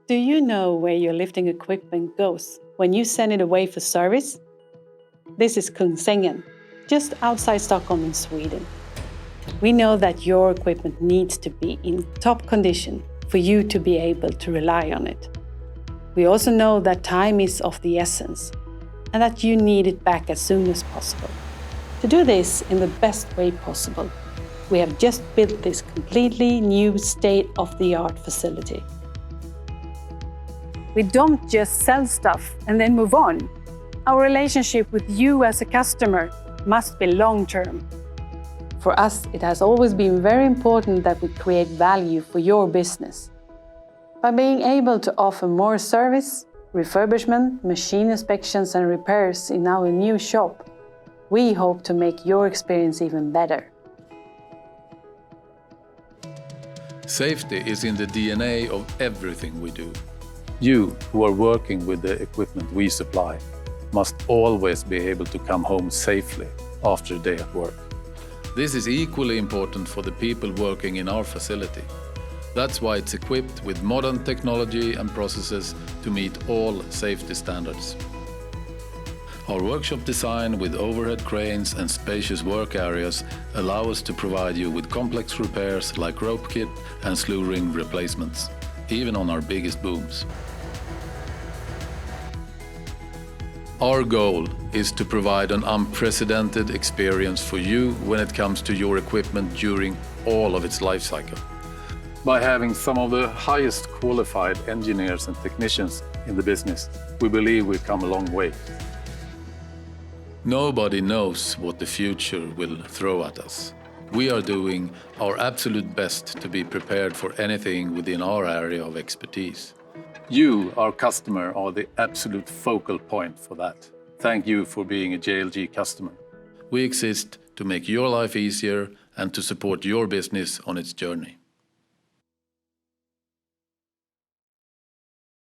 Do you know where your lifting equipment goes when you send it away for service? This is Kungsängen, just outside Stockholm in Sweden. We know that your equipment needs to be in top condition for you to be able to rely on it. We also know that time is of the essence and that you need it back as soon as possible. To do this in the best way possible, we have just built this completely new state-of-the-art facility. We don't just sell stuff and then move on. Our relationship with you as a customer must be long-term. For us, it has always been very important that we create value for your business. By being able to offer more service, refurbishment, machine inspections and repairs in our new shop, we hope to make your experience even better. Safety is in the DNA of everything we do. You, who are working with the equipment we supply, must always be able to come home safely after a day at work. This is equally important for the people working in our facility. That's why it's equipped with modern technology and processes to meet all safety standards. Our workshop design with overhead cranes and spacious work areas allow us to provide you with complex repairs like rope kit and slew ring replacements, even on our biggest booms. Our goal is to provide an unprecedented experience for you when it comes to your equipment during all of its life cycle. By having some of the highest qualified engineers and technicians in the business, we believe we've come a long way. Nobody knows what the future will throw at us. We are doing our absolute best to be prepared for anything within our area of expertise. You, our customer, are the absolute focal point for that. Thank you for being a JLG customer. We exist to make your life easier and to support your business on its journey.